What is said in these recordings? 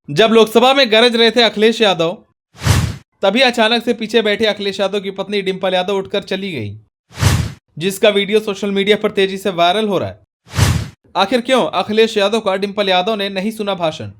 जब लोकसभा में गरज रहे थे अखिलेश यादव, तभी अचानक से पीछे बैठे अखिलेश यादव की पत्नी डिंपल यादव उठकर चली गई, जिसका वीडियो सोशल मीडिया पर तेजी से वायरल हो रहा है। आखिर क्यों अखिलेश यादव का डिंपल यादव ने नहीं सुना भाषण,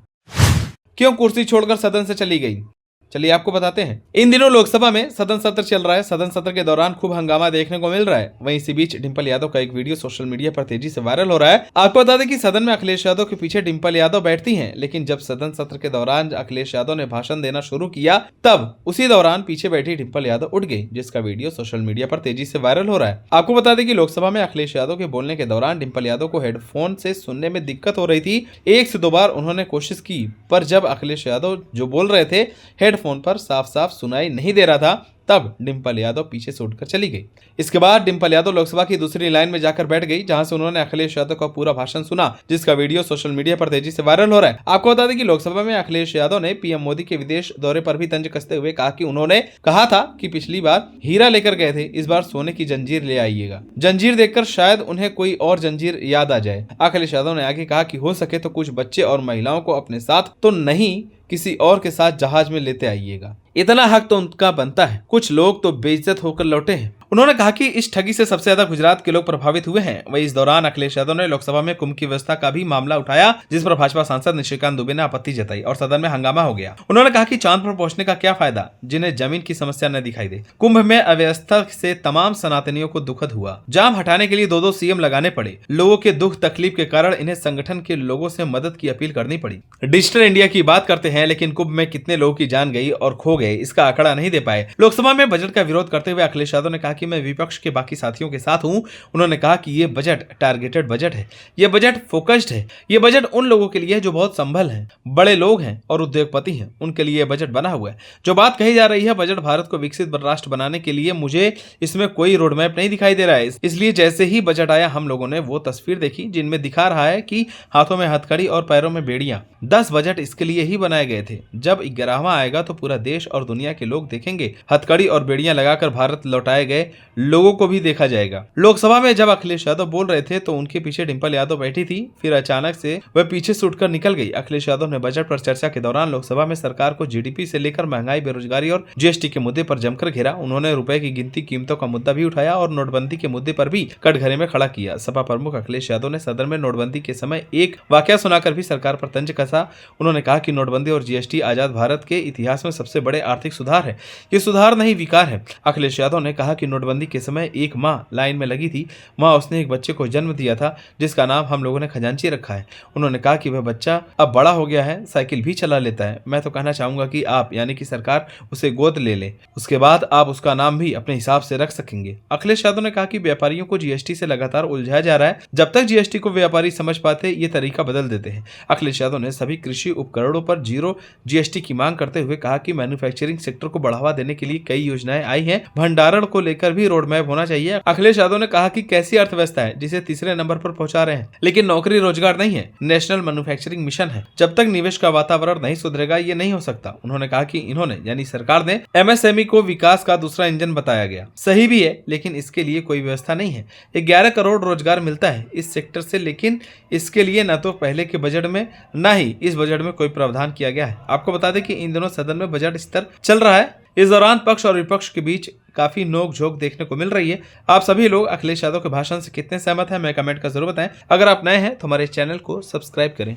क्यों कुर्सी छोड़कर सदन से चली गई, चलिए आपको बताते हैं। इन दिनों लोकसभा में सदन सत्र चल रहा है। सदन सत्र के दौरान खूब हंगामा देखने को मिल रहा है। वहीं इसी बीच डिंपल यादव का एक वीडियो सोशल मीडिया पर तेजी से वायरल हो रहा है। आपको बता दें कि सदन में अखिलेश यादव के पीछे डिंपल यादव बैठती हैं, लेकिन जब सदन सत्र के दौरान अखिलेश यादव ने भाषण देना शुरू किया, तब उसी दौरान पीछे बैठी डिंपल यादव उठ गई, जिसका वीडियो सोशल मीडिया पर तेजी से वायरल हो रहा है। आपको बता दें कि लोकसभा में अखिलेश यादव के बोलने के दौरान डिंपल यादव को हेडफोन से सुनने में दिक्कत हो रही थी। 1 से 2 बार उन्होंने कोशिश की, पर जब अखिलेश यादव जो बोल रहे थे हेडफोन पर साफ साफ सुनाई नहीं दे रहा था, तब डिंपल यादव पीछे से उठकर चली गई। इसके बाद डिंपल यादव लोकसभा की दूसरी लाइन में जाकर बैठ गई, जहां से उन्होंने अखिलेश यादव का पूरा भाषण सुना, जिसका वीडियो सोशल मीडिया पर तेजी से वायरल हो रहा है। आपको बता दें कि लोकसभा में अखिलेश यादव ने पीएम मोदी के विदेश दौरे पर भी तंज कसते हुए कहा कि उन्होंने कहा था कि पिछली बार हीरा लेकर गए थे, इस बार सोने की जंजीर ले आइएगा। जंजीर देखकर शायद उन्हें कोई और जंजीर याद आ जाए। अखिलेश यादव ने आगे कहा कि हो सके तो कुछ बच्चे और महिलाओं को अपने साथ तो नहीं, किसी और के साथ जहाज में लेते आइएगा। इतना हक तो उनका बनता है। कुछ लोग तो बेइज्जत होकर लौटे हैं। उन्होंने कहा कि इस ठगी से सबसे ज्यादा गुजरात के लोग प्रभावित हुए हैं। वहीं इस दौरान अखिलेश यादव ने लोकसभा में कुंभ की व्यवस्था का भी मामला उठाया, जिस पर भाजपा सांसद निशिकांत दुबे ने आपत्ति जताई और सदन में हंगामा हो गया। उन्होंने कहा कि चांद पर पहुंचने का क्या फायदा जिन्हें जमीन की समस्या न दिखाई दे। कुंभ में अव्यवस्था से तमाम सनातनियों को दुखद हुआ। जाम हटाने के लिए 2-2 सीएम लगाने पड़े। लोगों के दुख तकलीफ के कारण इन्हें संगठन के लोगों से मदद की अपील करनी पड़ी। डिजिटल इंडिया की बात करते हैं, लेकिन कुंभ में कितने लोगों की जान गई और खो गए, इसका आंकड़ा नहीं दे पाए। लोकसभा में बजट का विरोध करते हुए अखिलेश यादव ने कहा कि मैं विपक्ष के बाकी साथियों के साथ हूं। उन्होंने कहा कि ये बजट टारगेटेड बजट है, ये बजट फोकस्ड है, ये बजट उन लोगों के लिए है जो बहुत संभल हैं, बड़े लोग हैं और उद्योगपति हैं, उनके लिए बजट बना हुआ है। जो बात कही जा रही है बजट भारत को विकसित राष्ट्र बनाने के लिए, मुझे इसमें कोई रोड मैप नहीं दिखाई दे रहा है। इसलिए जैसे ही बजट आया हम लोगों ने वो तस्वीर देखी जिनमें दिखा रहा है कि हाथों में हथकड़ी और पैरों में बेड़ियां। 10 बजट इसके लिए ही बनाए गए थे। जब 11वां आएगा तो पूरा देश और दुनिया के लोग देखेंगे। हथकड़ी और बेड़ियां लगाकर भारत लौटाए गए लोगों को भी देखा जाएगा। लोकसभा में जब अखिलेश यादव बोल रहे थे तो उनके पीछे डिंपल यादव बैठी थी, फिर अचानक से वह पीछे से उठकर निकल गई। अखिलेश यादव ने बजट पर चर्चा के दौरान लोकसभा में सरकार को जीडीपी से लेकर महंगाई, बेरोजगारी और जीएसटी के मुद्दे पर जमकर घेरा। उन्होंने रुपए की गिनती, कीमतों का मुद्दा भी उठाया और नोटबंदी के मुद्दे पर भी कटघरे में खड़ा किया। सपा प्रमुख अखिलेश यादव ने सदन में नोटबंदी के समय एक वाकया सुनाकर भी सरकार पर तंज कसा। उन्होंने कहा कि नोटबंदी और जीएसटी आजाद भारत के इतिहास में सबसे बड़े आर्थिक सुधार है। ये सुधार नहीं विकार है। अखिलेश यादव ने कहा कि नोटबंदी के समय एक मां लाइन में लगी थी। मां उसने एक बच्चे को जन्म दिया था जिसका नाम हम लोगों ने खजांची रखा है। उन्होंने कहा कि वह बच्चा अब बड़ा हो गया है, साइकिल भी चला लेता है। मैं तो कहना चाहूंगा कि आप यानी कि सरकार उसे गोद ले ले, उसके बाद आप उसका नाम भी अपने हिसाब से रख सकेंगे। अखिलेश यादव ने कहा कि व्यापारियों को जीएसटी से लगातार उलझाया जा रहा है। जब तक जीएसटी को व्यापारी समझ पाते ये तरीका बदल देते हैं। अखिलेश यादव ने सभी कृषि उपकरणों पर 0 जीएसटी की मांग करते हुए कहा कि मैन्युफैक्चरिंग सेक्टर को बढ़ावा देने के लिए कई योजनाएं आई हैं। भंडारण को लेकर भी रोड मैप होना चाहिए। अखिलेश यादव ने कहा कि कैसी अर्थव्यवस्था है जिसे तीसरे नंबर पर पहुंचा रहे हैं, लेकिन नौकरी रोजगार नहीं है। नेशनल मैन्युफैक्चरिंग मिशन है। जब तक निवेश का वातावरण नहीं सुधरेगा ये नहीं हो सकता। उन्होंने कहा कि इन्होंने यानी सरकार ने एमएसएमई को विकास का दूसरा इंजन बताया गया। सही भी है, लेकिन इसके लिए कोई व्यवस्था नहीं है। 11 करोड़ रोजगार मिलता है इस सेक्टर से, लेकिन इसके लिए न तो पहले के बजट में न ही इस बजट में कोई प्रावधान किया गया है। आपको बता दें कि इन दिनों सदन में बजट स्तर चल रहा है। इस दौरान पक्ष और विपक्ष के बीच काफी नोक-झोंक देखने को मिल रही है। आप सभी लोग अखिलेश यादव के भाषण से कितने सहमत हैं, मैं कमेंट कर जरूर बताएं। अगर आप नए हैं तो हमारे चैनल को सब्सक्राइब करें।